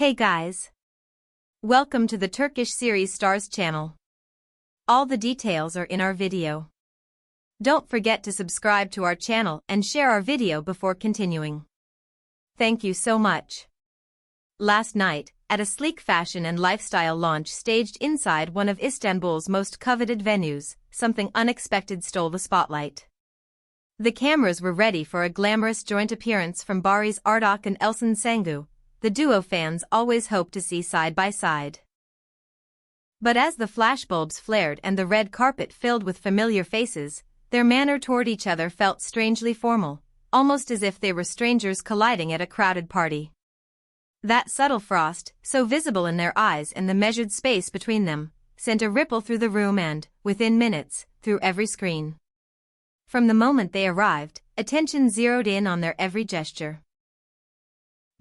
Hey guys! Welcome to the Turkish series Stars channel. All the details are in our video. Don't forget to subscribe to our channel and share our video before continuing. Thank you so much. Last night, at a sleek fashion and lifestyle launch staged inside one of Istanbul's most coveted venues, something unexpected stole the spotlight. The cameras were ready for a glamorous joint appearance from Barış Arduç and Elçin Sangu, the duo fans always hope to see side by side. But as the flashbulbs flared and the red carpet filled with familiar faces, their manner toward each other felt strangely formal, almost as if they were strangers colliding at a crowded party. That subtle frost, so visible in their eyes and the measured space between them, sent a ripple through the room and, within minutes, through every screen. From the moment they arrived, attention zeroed in on their every gesture.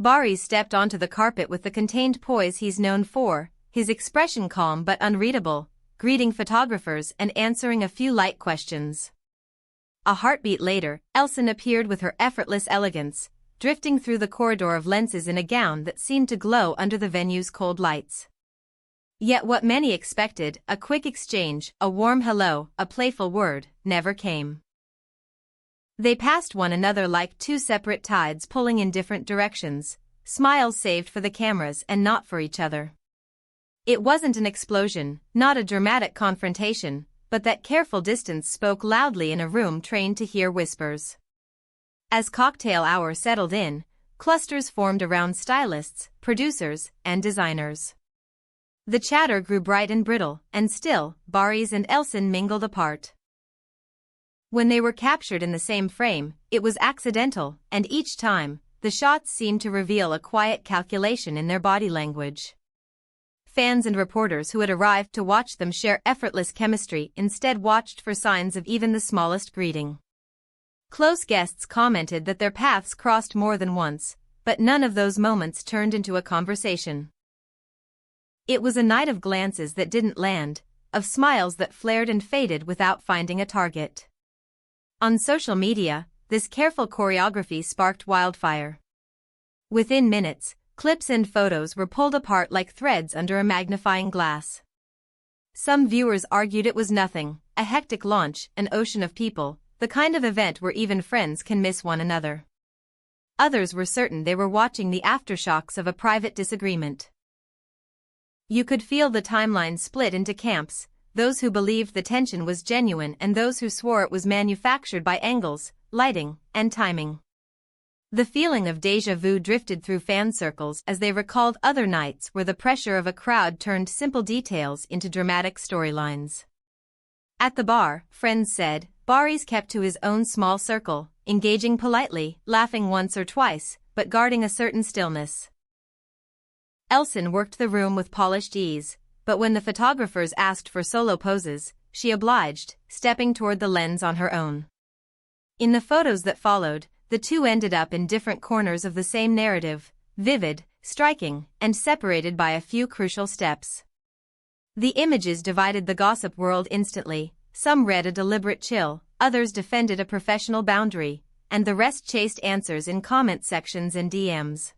Barış stepped onto the carpet with the contained poise he's known for, his expression calm but unreadable, greeting photographers and answering a few light questions. A heartbeat later, Elçin appeared with her effortless elegance, drifting through the corridor of lenses in a gown that seemed to glow under the venue's cold lights. Yet what many expected, a quick exchange, a warm hello, a playful word, never came. They passed one another like two separate tides pulling in different directions, smiles saved for the cameras and not for each other. It wasn't an explosion, not a dramatic confrontation, but that careful distance spoke loudly in a room trained to hear whispers. As cocktail hour settled in, clusters formed around stylists, producers, and designers. The chatter grew bright and brittle, and still, Barış and Elçin mingled apart. When they were captured in the same frame, it was accidental, and each time, the shots seemed to reveal a quiet calculation in their body language. Fans and reporters who had arrived to watch them share effortless chemistry instead watched for signs of even the smallest greeting. Close guests commented that their paths crossed more than once, but none of those moments turned into a conversation. It was a night of glances that didn't land, of smiles that flared and faded without finding a target. On social media, this careful choreography sparked wildfire. Within minutes, clips and photos were pulled apart like threads under a magnifying glass. Some viewers argued it was nothing, a hectic launch, an ocean of people, the kind of event where even friends can miss one another. Others were certain they were watching the aftershocks of a private disagreement. You could feel the timeline split into camps, those who believed the tension was genuine and those who swore it was manufactured by angles, lighting, and timing. The feeling of déjà vu drifted through fan circles as they recalled other nights where the pressure of a crowd turned simple details into dramatic storylines. At the bar, friends said, Barış kept to his own small circle, engaging politely, laughing once or twice, but guarding a certain stillness. Elçin worked the room with polished ease, but when the photographers asked for solo poses, she obliged, stepping toward the lens on her own. In the photos that followed, the two ended up in different corners of the same narrative, vivid, striking, and separated by a few crucial steps. The images divided the gossip world instantly, some read a deliberate chill, others defended a professional boundary, and the rest chased answers in comment sections and DMs.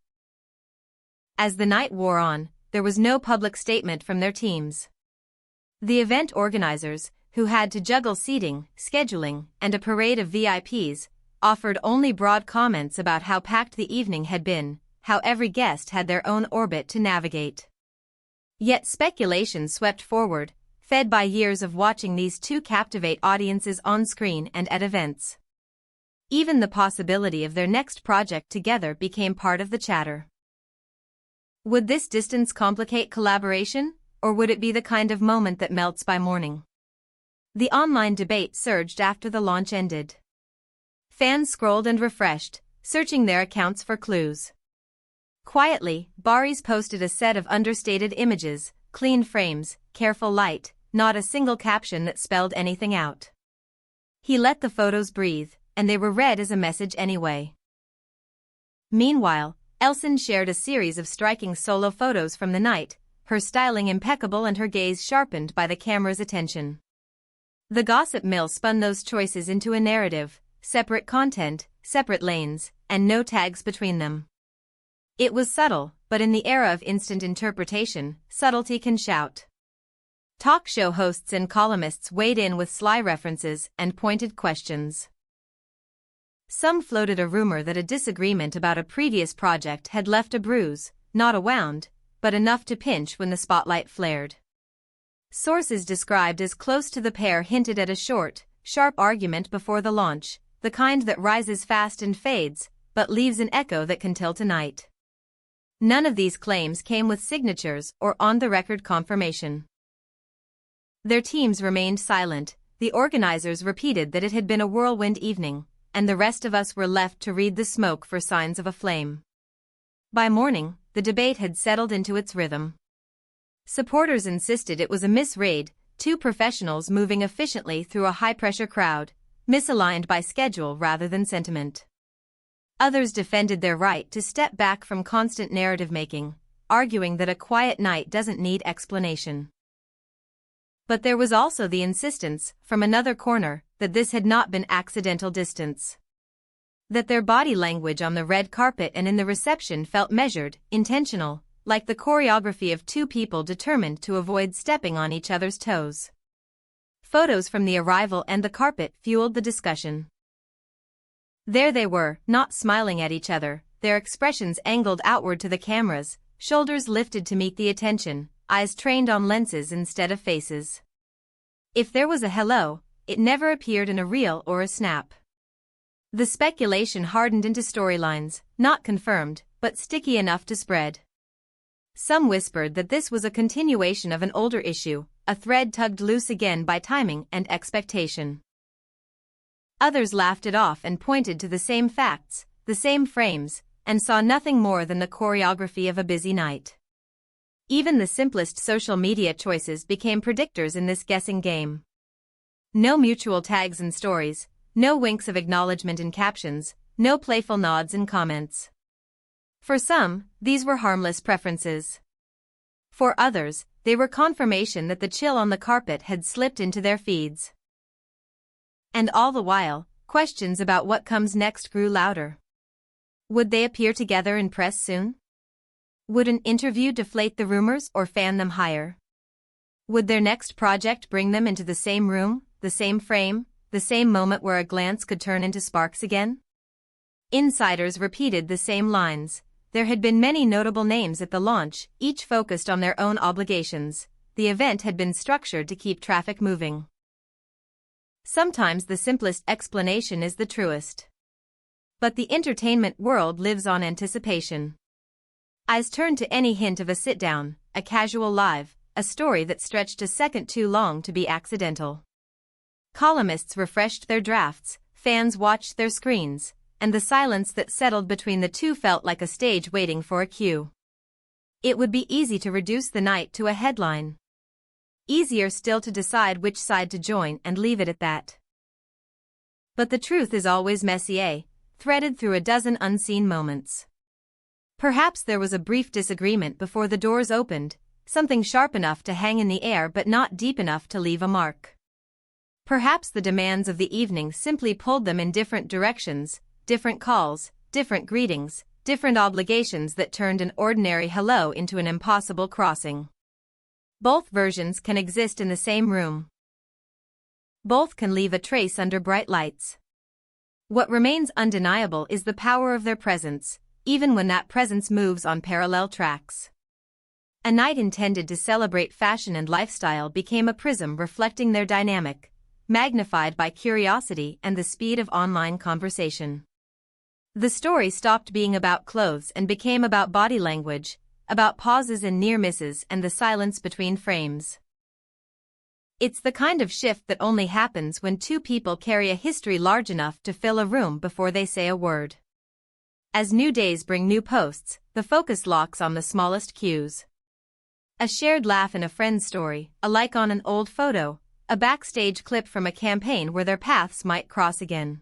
As the night wore on, there was no public statement from their teams. The event organizers, who had to juggle seating, scheduling, and a parade of VIPs, offered only broad comments about how packed the evening had been, how every guest had their own orbit to navigate. Yet speculation swept forward, fed by years of watching these two captivate audiences on screen and at events. Even the possibility of their next project together became part of the chatter. Would this distance complicate collaboration, or would it be the kind of moment that melts by morning? The online debate surged after the launch ended. Fans scrolled and refreshed, searching their accounts for clues. Quietly, Barış posted a set of understated images, clean frames, careful light, not a single caption that spelled anything out. He let the photos breathe, and they were read as a message anyway. Meanwhile, Elçin shared a series of striking solo photos from the night, her styling impeccable and her gaze sharpened by the camera's attention. The gossip mill spun those choices into a narrative, separate content, separate lanes, and no tags between them. It was subtle, but in the era of instant interpretation, subtlety can shout. Talk show hosts and columnists weighed in with sly references and pointed questions. Some floated a rumor that a disagreement about a previous project had left a bruise, not a wound, but enough to pinch when the spotlight flared. Sources described as close to the pair hinted at a short, sharp argument before the launch, the kind that rises fast and fades, but leaves an echo that can tilt a night. None of these claims came with signatures or on-the-record confirmation. Their teams remained silent, the organizers repeated that it had been a whirlwind evening, and the rest of us were left to read the smoke for signs of a flame. By morning, the debate had settled into its rhythm. Supporters insisted it was a misread, two professionals moving efficiently through a high-pressure crowd, misaligned by schedule rather than sentiment. Others defended their right to step back from constant narrative-making, arguing that a quiet night doesn't need explanation. But there was also the insistence, from another corner, that this had not been accidental distance. That their body language on the red carpet and in the reception felt measured, intentional, like the choreography of two people determined to avoid stepping on each other's toes. Photos from the arrival and the carpet fueled the discussion. There they were, not smiling at each other, their expressions angled outward to the cameras, shoulders lifted to meet the attention, eyes trained on lenses instead of faces. If there was a hello, it never appeared in a reel or a snap. The speculation hardened into storylines, not confirmed, but sticky enough to spread. Some whispered that this was a continuation of an older issue, a thread tugged loose again by timing and expectation. Others laughed it off and pointed to the same facts, the same frames, and saw nothing more than the choreography of a busy night. Even the simplest social media choices became predictors in this guessing game. No mutual tags in stories, no winks of acknowledgement in captions, no playful nods in comments. For some, these were harmless preferences. For others, they were confirmation that the chill on the carpet had slipped into their feeds. And all the while, questions about what comes next grew louder. Would they appear together in press soon? Would an interview deflate the rumors or fan them higher? Would their next project bring them into the same room, the same frame, the same moment where a glance could turn into sparks again? Insiders repeated the same lines. There had been many notable names at the launch, each focused on their own obligations. The event had been structured to keep traffic moving. Sometimes the simplest explanation is the truest. But the entertainment world lives on anticipation. Eyes turned to any hint of a sit-down, a casual live, a story that stretched a second too long to be accidental. Columnists refreshed their drafts, fans watched their screens, and the silence that settled between the two felt like a stage waiting for a cue. It would be easy to reduce the night to a headline. Easier still to decide which side to join and leave it at that. But the truth is always messier, threaded through a dozen unseen moments. Perhaps there was a brief disagreement before the doors opened, something sharp enough to hang in the air but not deep enough to leave a mark. Perhaps the demands of the evening simply pulled them in different directions, different calls, different greetings, different obligations that turned an ordinary hello into an impossible crossing. Both versions can exist in the same room. Both can leave a trace under bright lights. What remains undeniable is the power of their presence, even when that presence moves on parallel tracks. A night intended to celebrate fashion and lifestyle became a prism reflecting their dynamic, magnified by curiosity and the speed of online conversation. The story stopped being about clothes and became about body language, about pauses and near misses and the silence between frames. It's the kind of shift that only happens when two people carry a history large enough to fill a room before they say a word. As new days bring new posts, the focus locks on the smallest cues. A shared laugh in a friend's story, a like on an old photo, a backstage clip from a campaign where their paths might cross again.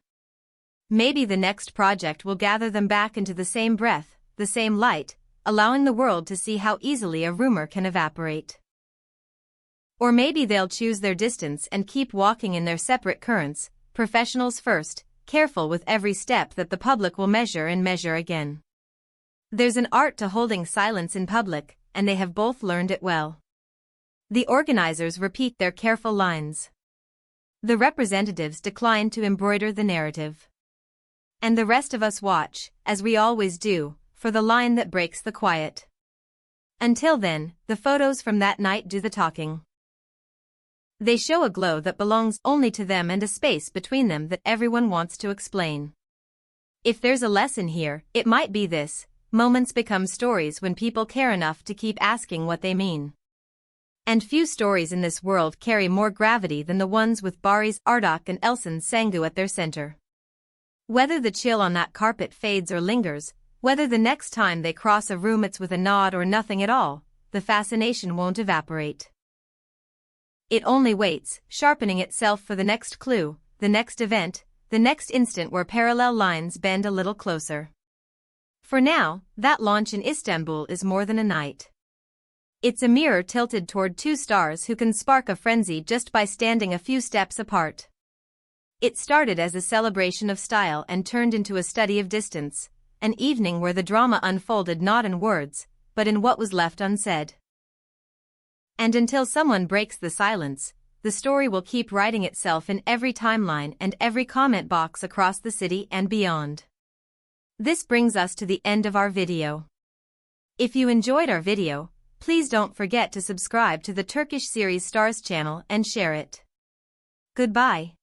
Maybe the next project will gather them back into the same breath, the same light, allowing the world to see how easily a rumor can evaporate. Or maybe they'll choose their distance and keep walking in their separate currents, professionals first, careful with every step that the public will measure and measure again. There's an art to holding silence in public, and they have both learned it well. The organizers repeat their careful lines. The representatives decline to embroider the narrative. And the rest of us watch, as we always do, for the line that breaks the quiet. Until then, the photos from that night do the talking. They show a glow that belongs only to them and a space between them that everyone wants to explain. If there's a lesson here, it might be this: moments become stories when people care enough to keep asking what they mean. And few stories in this world carry more gravity than the ones with Barış, Arduç and Elçin's Sangu at their center. Whether the chill on that carpet fades or lingers, whether the next time they cross a room it's with a nod or nothing at all, the fascination won't evaporate. It only waits, sharpening itself for the next clue, the next event, the next instant where parallel lines bend a little closer. For now, that launch in Istanbul is more than a night. It's a mirror tilted toward two stars who can spark a frenzy just by standing a few steps apart. It started as a celebration of style and turned into a study of distance, an evening where the drama unfolded not in words, but in what was left unsaid. And until someone breaks the silence, the story will keep writing itself in every timeline and every comment box across the city and beyond. This brings us to the end of our video. If you enjoyed our video, please don't forget to subscribe to the Turkish series Stars channel and share it. Goodbye.